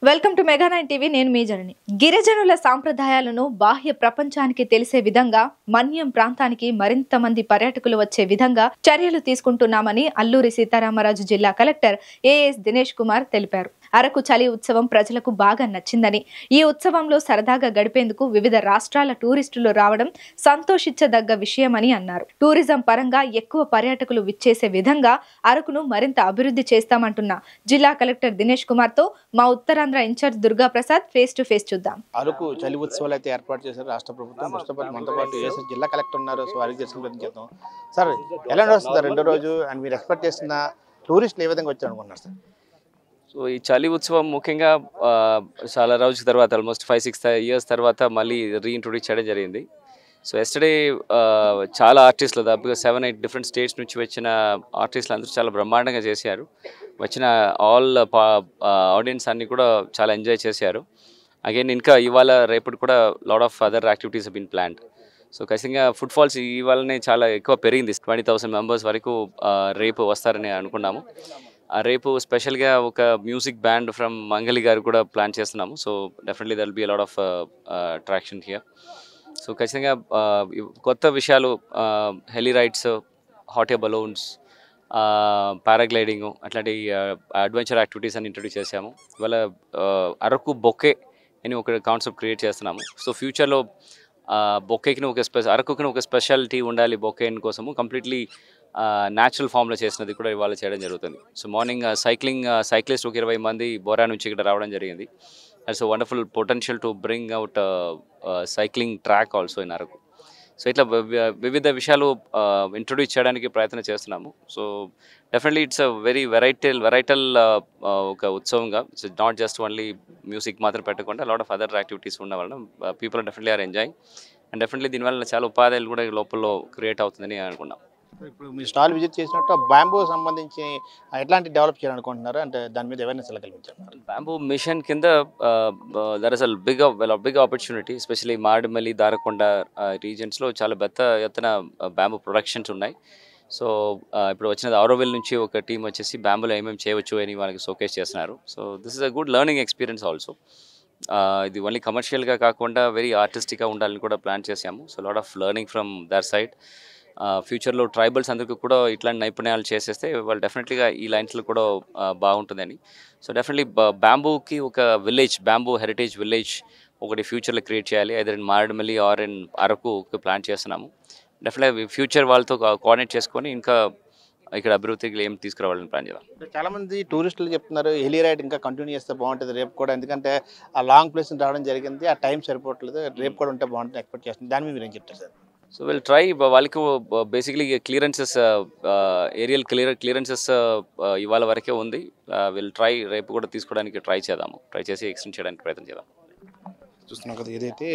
Welcome to mega 9 TV. నేను మీ జనని. గిరిజనుల సాంప్రదాయాలను బాహ్య ప్రపంచానికి తెలిసే విధంగా మన్యం ప్రాంతానికి మరింత మంది పర్యాటకులు వచ్చే విధంగా చర్యలు తీసుకుంటున్నామని అల్లూరి సీతారామరాజు జిల్లా కలెక్టర్ ఏఎస్ దినేష్ కుమార్ తెలిపారు. అరకు చలి ఉత్సవం ప్రజలకు బాగా నచ్చిందని, ఈ ఉత్సవంలో సరదాగా గడిపేందుకు వివిధ రాష్ట్రాల టూరిస్టులు రావడం సంతోషించదగ్గ విషయమని అన్నారు. టూరిజం పరంగా ఎక్కువ పర్యాటకులు విచ్చేసే విధంగా అరకును మరింత అభివృద్ధి చేస్తామంటున్న జిల్లా కలెక్టర్ దినేష్ కుమార్ తో మా Uttarandhra incharge Durga Prasad face to face చూద్దాం. అరకు చలి ఉత్సవాలు అయితే ఏర్పాటు చేశారు రాష్ట్ర ప్రభుత్వం. మనతో పాటు జిల్లా కలెక్టర్ ఉన్నారు. సో వారికి చేద్దాం. సార్, ఎలా నడుస్తుంది రెండో రోజు అండ్ మీరు ఎక్స్పెక్ట్ చేస్తున్న టూరిస్టులు ఏ విధంగా వచ్చారు అనుకున్నారు సార్? సో ఈ చలి ఉత్సవం ముఖ్యంగా చాలా రోజుల తర్వాత ఆల్మోస్ట్ 5-6 years తర్వాత మళ్ళీ రీఇంట్రొడ్యూస్ చేయడం జరిగింది. సో ఎస్టర్డే చాలా ఆర్టిస్టులు దాదాపుగా 7-8 డిఫరెంట్ స్టేట్స్ నుంచి వచ్చిన ఆర్టిస్టులు అందరూ చాలా బ్రహ్మాండంగా చేశారు. వచ్చిన ఆల్ ఆడియన్స్ అన్నీ కూడా చాలా ఎంజాయ్ చేశారు. అగైన్ ఇంకా ఇవాళ రేపటి కూడా lot of other activities been planned. So ఖచ్చితంగా ఫుడ్ ఫాల్స్ ఇవాళనే చాలా ఎక్కువ పెరిగింది. 20,000 మెంబర్స్ వరకు రేపు వస్తారని అనుకున్నాము. రేపు స్పెషల్గా ఒక మ్యూజిక్ బ్యాండ్ ఫ్రమ్ మంగళి గారు కూడా ప్లాన్ చేస్తున్నాము. So definitely there will be lot of attraction here. So ఖచ్చితంగా కొత్త విషయాలు, heli rides, hot air balloons, paragliding అట్లాంటి అడ్వెంచర్ యాక్టివిటీస్ అని ఇంట్రొడ్యూస్ చేసాము. ఇవాళ అరకు బొకే అని ఒక కాన్సెప్ట్ క్రియేట్ చేస్తున్నాము. సో ఫ్యూచర్లో బొకేకి అరకుకి ఒక స్పెషాలిటీ ఉండాలి. బొకే కోసము కంప్లీట్లీ న్యాచురల్ ఫామ్లో చేసినది కూడా ఇవాళ చేయడం జరుగుతుంది. సో మార్నింగ్ సైక్లిస్ట్ ఒక 20 మంది బోరా నుంచి ఇక్కడ రావడం జరిగింది. That's wonderful potential to bring out cycling track also in Araku. So ఇట్లా వివిధ విషయాలు ఇంట్రొడ్యూస్ చేయడానికి ప్రయత్నం చేస్తున్నాము. So definitely it's a very varietal ఒక ఉత్సవంగా. It's not just only music మాత్రం పెట్టకుండా లాట్ ఆఫ్ అదర్ యాక్టివిటీస్ ఉండడం వలన people definitely are enjoying and definitely దీనివల్ల చాలా ఉపాధులు కూడా లోపల క్రియేట్ అవుతుందని అనుకున్నాం. ఇప్పుడు మీ స్టాల్ విజిట్ చేసినట్టు బ్యాంబూ సంబంధించి ఎట్లాంటి డెవలప్ చేయాలనుకుంటున్నారు? అంటే దాని మీద అవేర్నెస్ ఎలా కల్పించారు? బ్యాంబూ మిషన్ కింద there is a big opportunity. Especially Maredumilli, Darakonda రీజన్స్లో చాలా పెద్ద ఎత్తున బ్యాంబూ ప్రొడక్షన్స్ ఉన్నాయి. సో ఇప్పుడు వచ్చినది ఆరోవిల్ నుంచి ఒక టీం వచ్చేసి బ్యాంబూలో ఏమేమి చేయవచ్చు అని వాళ్ళకి షోకేస్ చేస్తున్నారు. So this is a good learning experience also. ఇది ఓన్లీ కమర్షియల్గా కాకుండా వెరీ ఆర్టిస్టిక్గా ఉండాలని కూడా ప్లాన్ చేసాము. So lot of learning from their side. ఫ్యూచర్లో ట్రైబల్స్ అందరికీ కూడా ఇట్లాంటి నైపుణ్యాలు చేసేస్తే వాళ్ళు డెఫినెట్లీగా ఈ లైన్స్లో కూడా బాగుంటుందని. సో డెఫినెట్లీ బ్యాంబూకి ఒక విలేజ్, బ్యాంబూ హెరిటేజ్ విలేజ్ ఒకటి ఫ్యూచర్లో క్రియేట్ చేయాలి. Either in Maredumilli or in Araku plan చేస్తున్నాము. డెఫినెట్లీ ఫ్యూచర్ వాళ్ళతో కోఆర్డినేట్ చేసుకొని ఇంకా ఇక్కడ అభివృద్ధికి ఏం తీసుకురావాలని ప్లాన్ చేయాలి. చాలా మంది టూరిస్టులు చెప్తున్నారు హెలీ రైడ్ ఇంకా కంటిన్యూ చేస్తే బాగుంటుంది రేపు కూడా, ఎందుకంటే ఆ లాంగ్ ప్లేస్ రావడం జరిగింది, ఆ టైం సరిపోవట్లేదు, రేపు కూడా ఉంటే బాగుంటుంది ఎక్స్పెక్ట్ చేస్తుంది. దాని మీద మీరు ఏం చెప్తారు సార్? So will try. వాళ్ళకి బేసిక్లీ క్లియరెన్సెస్, ఏరియల్ క్లియరెన్సెస్ ఇవాళ వరకే ఉంది. విల్ ట్రై రేపు కూడా తీసుకోవడానికి ట్రై చేసి ఎక్స్టెండ్ చేయడానికి ప్రయత్నం చేద్దాం. చూస్తున్నాం కదా, ఏదైతే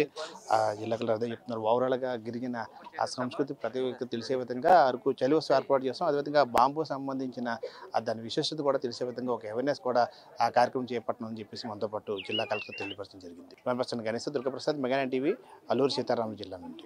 జిల్లా కలెక్టర్ అదే చెప్తున్నారు, ఓవరాల్గా గిరిజన ఆ సంస్కృతి ప్రతి ఒక్కరికి తెలిసే విధంగా అరకు చలి ఉత్సవం ఏర్పాటు చేస్తాం. అదేవిధంగా బాంబు సంబంధించిన దాని విశేషత కూడా తెలిసే విధంగా ఒక అవేర్నెస్ కూడా ఆ కార్యక్రమం చేపట్టడం అని చెప్పేసి మనతో పాటు జిల్లా కలెక్టర్ తెలియపరచడం జరిగింది. గణేష్, దుర్గా ప్రసాద్, మెగా 9 టీవీ, అల్లూరి సీతారామరాజు జిల్లా నుండి.